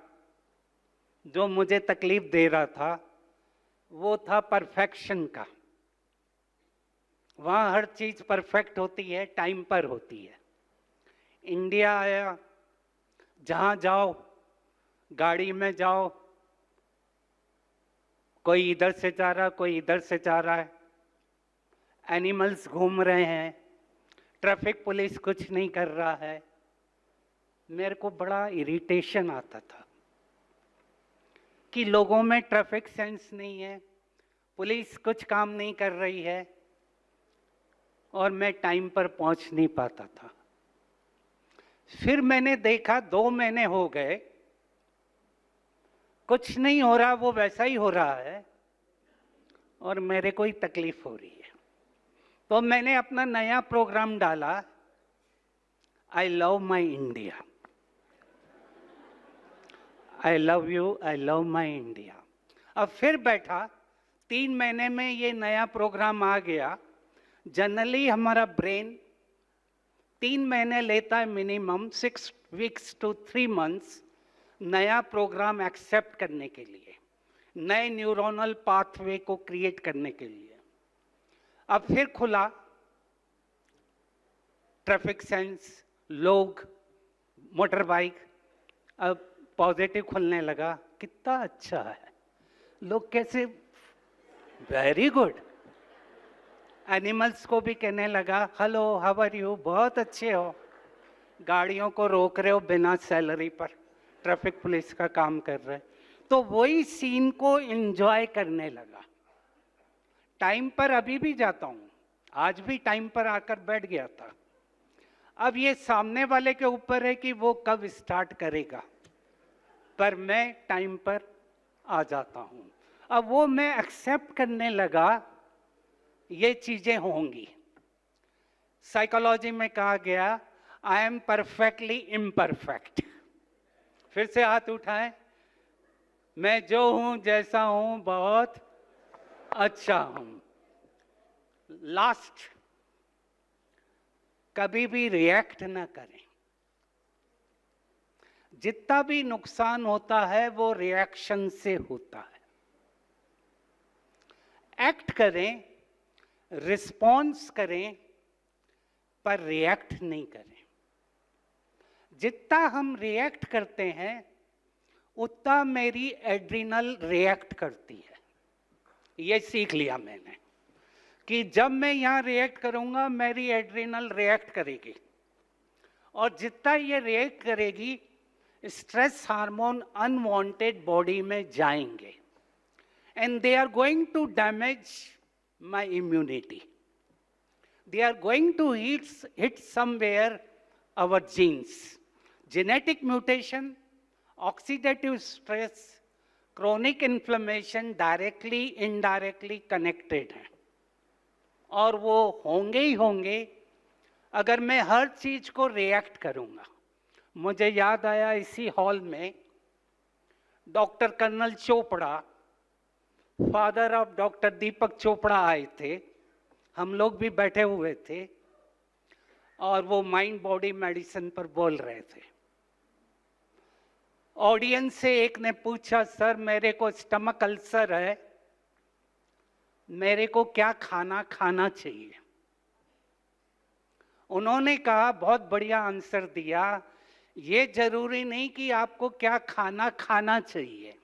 जो मुझे तकलीफ दे रहा था, वो था परफेक्शन का। वहाँ हर चीज़ परफेक्ट होती है, टाइम पर होती है। इंडिया आया, जहाँ जाओ, गाड़ी में जाओ, कोई इधर से जा रहा, कोई इधर से जा रहा है, एनिमल्स घूम रहे हैं, ट्रैफिक पुलिस कुछ नहीं कर रहा है। मेरे को बड़ा इरिटेशन आता था कि लोगों में ट्रैफिक सेंस नहीं है, पुलिस कुछ काम नहीं कर रही है और मैं टाइम पर पहुंच नहीं पाता था। फिर मैंने देखा 2 महीने हो गए, कुछ नहीं हो रहा, वो वैसा ही हो रहा है और मेरे को ही तकलीफ हो रही है। तो मैंने अपना नया प्रोग्राम डाला, I love my India, I love you, I love my India. अब फिर बैठा, 3 महीने में ये नया प्रोग्राम आ गया। जनरली हमारा ब्रेन 3 महीने लेता है मिनिमम, 6 वीक्स to 3 months नया प्रोग्राम एक्सेप्ट करने के लिए, नए न्यूरोनल पाथवे को क्रिएट करने के लिए। अब फिर खुला, ट्रैफिक सेंस, लोग, मोटर बाइक, अब पॉजिटिव खुलने लगा। कितना अच्छा है, लोग कैसे, वेरी गुड। एनिमल्स को भी कहने लगा हेलो, हाउ आर यू, बहुत अच्छे हो। गाड़ियों को रोक रहे हो बिना सैलरी पर, ट्रैफिक पुलिस का काम कर रहे। तो वही सीन को एंजॉय करने लगा। टाइम पर अभी भी जाता हूँ, आज भी टाइम पर आकर बैठ गया था। अब ये सामने वाले के ऊपर है कि वो कब स्टार्ट करेगा, पर मैं टाइम पर आ जाता हूँ। अब वो मैं एक्सेप्ट करने लगा, ये चीजें होंगी। साइकोलॉजी में कहा गया आई एम परफेक्टली इम्परफेक्ट। फिर से हाथ उठाएं, मैं जो हूं, जैसा हूं, बहुत अच्छा हूं। लास्ट, कभी भी रिएक्ट ना करें। जितना भी नुकसान होता है वो रिएक्शन से होता है। एक्ट करें, रिस्पॉन्स करें, पर रिएक्ट नहीं करें। जितना हम रिएक्ट करते हैं उतना मेरी एड्रिनल रिएक्ट करती है। ये सीख लिया मैंने कि जब मैं यहाँ रिएक्ट करूँगा मेरी एड्रिनल रिएक्ट करेगी, और जितना ये रिएक्ट करेगी स्ट्रेस हार्मोन अनवांटेड बॉडी में जाएंगे and they are going to damage my immunity. They are going to hit somewhere our genes. Genetic mutation, oxidative stress, chronic inflammation directly, indirectly connected हैं, और वो होंगे ही होंगे अगर मैं हर चीज को रिएक्ट करूंगा। मुझे याद आया इसी हॉल में doctor colonel Chopra, father of doctor Deepak Chopra आए थे, हम लोग भी बैठे हुए थे और वो माइंड बॉडी मेडिसिन पर बोल रहे थे। ऑडियंस से एक ने पूछा, सर मेरे को स्टमक अल्सर है, मेरे को क्या खाना खाना चाहिए? उन्होंने कहा, बहुत बढ़िया आंसर दिया, ये जरूरी नहीं कि आपको क्या खाना खाना चाहिए,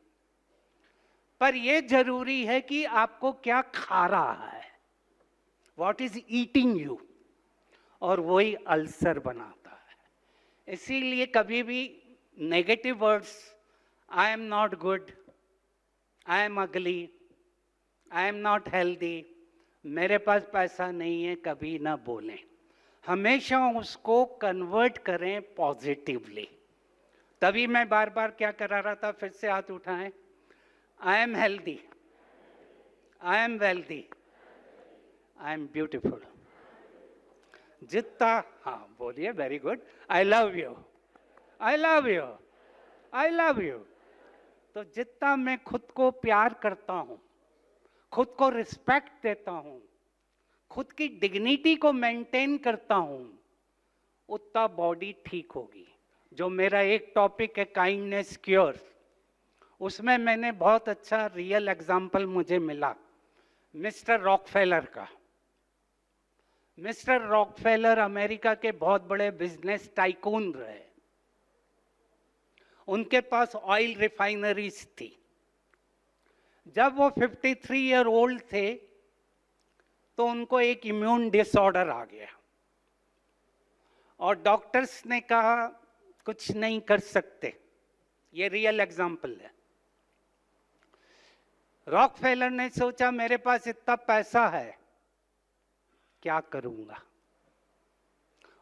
पर ये जरूरी है कि आपको क्या खा रहा है, What is eating you, और वही अल्सर बनाता है। इसीलिए कभी भी negative words, I am not good, I am अगली, आई एम नॉट हेल्दी, मेरे पास पैसा नहीं है, कभी ना बोलें। हमेशा उसको कन्वर्ट करें पॉजिटिवली। तभी मैं बार बार क्या करा रहा था, फिर से हाथ उठाएं, I am healthy, I am wealthy, I am beautiful. जितना, हाँ बोलिए, very good, I love you, I love you, I love you. तो जितना मैं खुद को प्यार करता हूँ, खुद को रिस्पेक्ट देता हूँ, खुद की डिग्निटी को मेंटेन करता हूँ, उतना बॉडी ठीक होगी। जो मेरा एक टॉपिक है काइंडनेस क्योर, उसमें मैंने बहुत अच्छा रियल एग्जाम्पल मुझे मिला मिस्टर रॉकफेलर का। मिस्टर रॉकफेलर अमेरिका के बहुत बड़े बिजनेस टाइकून रहे। उनके पास ऑयल रिफाइनरीज थी। जब वो 53 ईयर ओल्ड थे तो उनको एक इम्यून डिसऑर्डर आ गया और डॉक्टर्स ने कहा कुछ नहीं कर सकते। ये रियल एग्जाम्पल है। रॉकफेलर ने सोचा मेरे पास इतना पैसा है, क्या करूंगा।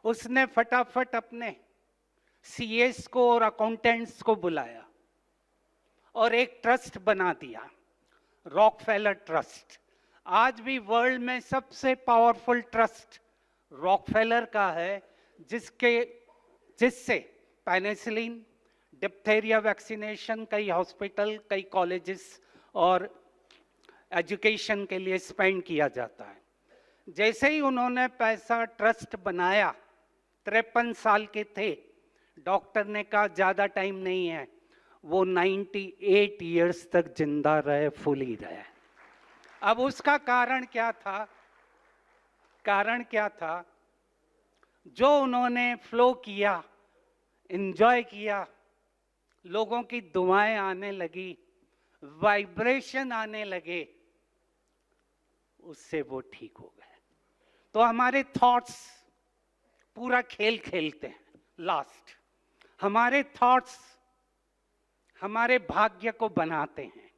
उसने फटाफट अपने सीएस को और अकाउंटेंट्स को बुलाया और एक ट्रस्ट बना दिया, रॉकफेलर ट्रस्ट। आज भी वर्ल्ड में सबसे पावरफुल ट्रस्ट रॉकफेलर का है, जिससे पेनिसिलिन, डिप्थेरिया वैक्सीनेशन कई हॉस्पिटल, कई कॉलेजेस और एजुकेशन के लिए स्पेंड किया जाता है। जैसे ही उन्होंने पैसा ट्रस्ट बनाया, 53 साल के थे, डॉक्टर ने कहा ज़्यादा टाइम नहीं है। वो 98 इयर्स तक जिंदा रहे, फुली रहे। अब उसका कारण क्या था? कारण क्या था? जो उन्होंने फ्लो किया, एंजॉय किया, लोगों की दुआएं आने लगी, वाइब्रेशन आने लगे, उससे वो ठीक हो गए। तो हमारे थॉट्स पूरा खेल खेलते हैं। लास्ट, हमारे थॉट्स हमारे भाग्य को बनाते हैं।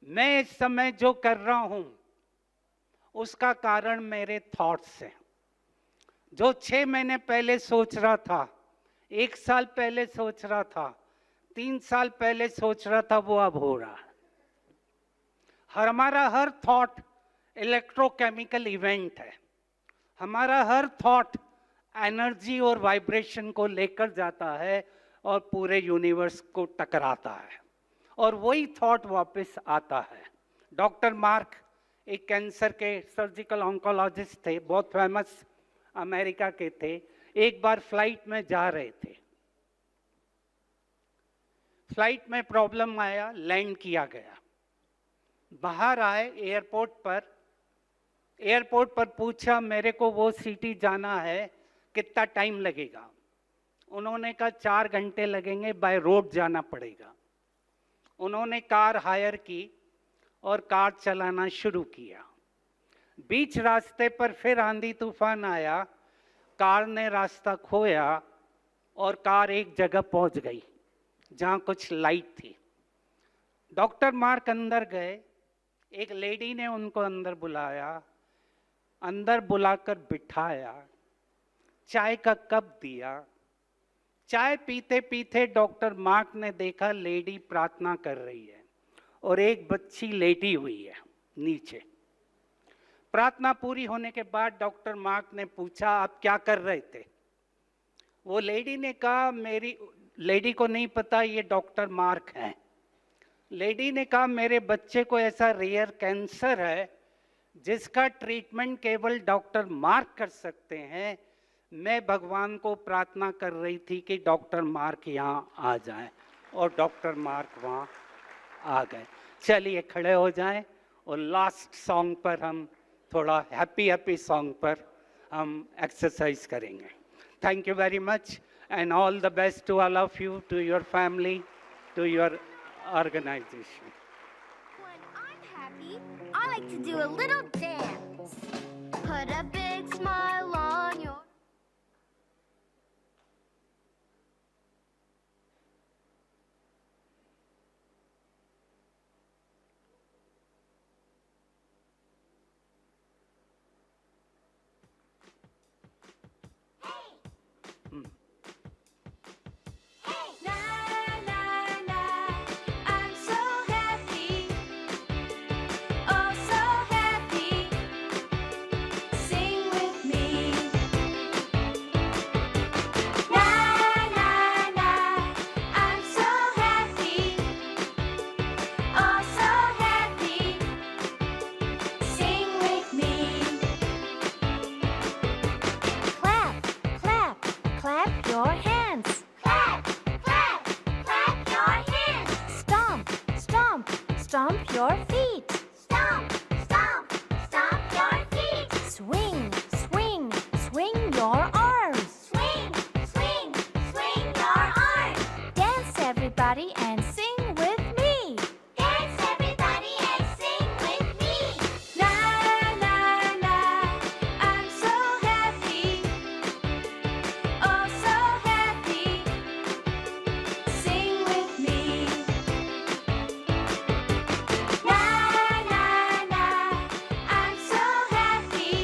मैं इस समय जो कर रहा हूं उसका कारण मेरे थॉट्स हैं। जो 6 महीने पहले सोच रहा था, 1 साल पहले सोच रहा था, 3 साल पहले सोच रहा था, वो अब हो रहा है। हमारा हर थॉट इलेक्ट्रोकेमिकल इवेंट है। हमारा हर थॉट एनर्जी और वाइब्रेशन को लेकर जाता है और पूरे यूनिवर्स को टकराता है और वही थॉट वापस आता है। डॉक्टर मार्क एक कैंसर के सर्जिकल ऑन्कोलॉजिस्ट थे, बहुत फेमस अमेरिका के थे। एक बार फ्लाइट में जा रहे थे, फ्लाइट में प्रॉब्लम आया, लैंड किया गया। बाहर आए एयरपोर्ट पर पूछा मेरे को वो सिटी जाना है, कितना टाइम लगेगा? उन्होंने कहा 4 घंटे लगेंगे, बाय रोड जाना पड़ेगा। उन्होंने कार हायर की और कार चलाना शुरू किया। बीच रास्ते पर फिर आंधी तूफान आया, कार ने रास्ता खोया और कार एक जगह पहुंच गई जहां कुछ लाइट थी। डॉक्टर मार्क अंदर गए, एक लेडी ने उनको अंदर बुलाया, अंदर बुलाकर बिठाया, चाय का कप दिया। चाय पीते पीते डॉक्टर मार्क ने देखा लेडी प्रार्थना कर रही है और एक बच्ची लेटी हुई है नीचे। प्रार्थना पूरी होने के बाद डॉक्टर मार्क ने पूछा आप क्या कर रहे थे? वो लेडी ने कहा मेरी लेडी को नहीं पता ये डॉक्टर मार्क हैं। लेडी ने कहा मेरे बच्चे को ऐसा रेयर कैंसर है जिसका ट्रीटमेंट केवल डॉक्टर मार्क कर सकते हैं। मैं भगवान को प्रार्थना कर रही थी कि डॉक्टर मार्क यहाँ आ जाएं और डॉक्टर मार्क वहाँ आ गए। चलिए खड़े हो जाएं और लास्ट सॉन्ग पर हम थोड़ा हैप्पी सॉन्ग पर हम एक्सरसाइज करेंगे। Thank you very much and all the best to all of you, to your family, to your organisation. When I'm happy, I like to do a little dance. Put a big smile on your clap, your feet. Stomp, stomp, stomp your feet. Swing, swing, swing your arms. Swing, swing, swing your arms. Dance everybody and sing with me. Dance everybody and sing with me. Na na na, I'm so happy. Oh so happy. Sing with me. Na na na, I'm so happy.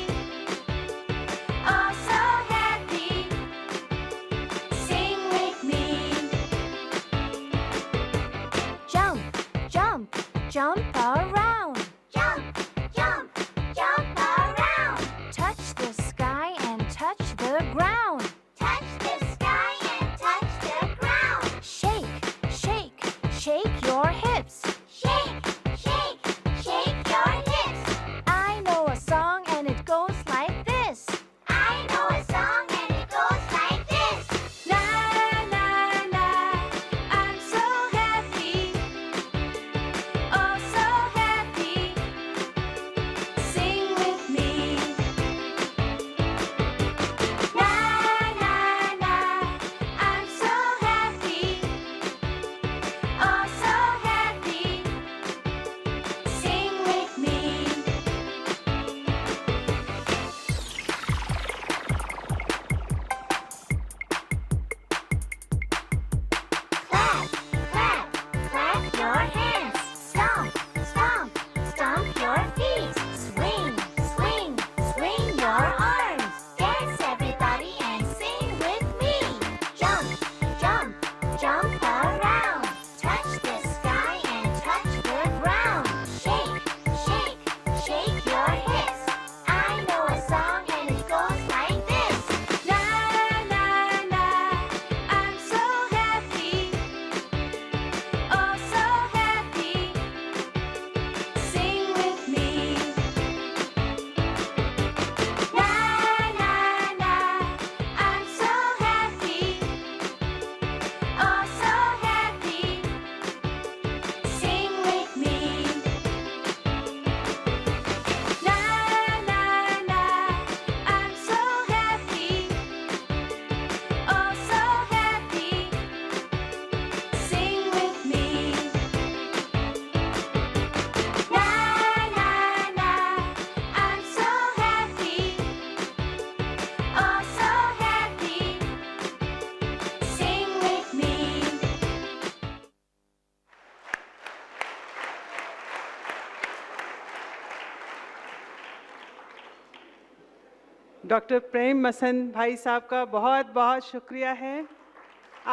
Oh so happy. Sing with me. Jump, jump, jump around. Jump, jump, jump around. Touch the sky and touch the ground. Touch the sky and touch the ground. Shake, shake, shake your hips. Shake, shake, shake your hips. I know a song and it goes like this. I know a song and it goes like this. Na na na, I'm so happy. Oh so happy. Sing with me. Na na na, I'm so happy. Oh so happy. Sing with me. Clap, clap, clap your hands. Stomp, stomp, stomp your feet. Swing, swing, swing your arms. Dance everybody and sing with me. Jump, jump, jump around. Touch the sky and touch the ground. Shake, shake, shake your hips. I know a song and it goes like this. Na na na, I'm so happy. Oh so happy. Sing with me. Na na na, I'm so happy. Oh so happy. Sing with me. Na na na, I'm so happy. Oh so happy. Sing with me. Na na na, I'm so happy. Oh so happy. Sing with me. Doctor Prem मसन भाई साहब का बहुत बहुत शुक्रिया है।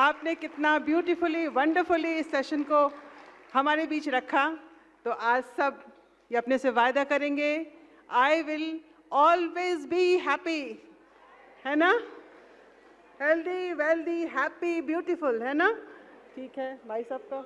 आपने कितना ब्यूटीफुली वंडरफुली इस सेशन को हमारे बीच रखा। तो आज सब ये अपने से वायदा करेंगे, I will always be happy, है ना? हेल्दी, वेल्दी, हैप्पी, ब्यूटीफुल, है ना? ठीक है भाई साहब का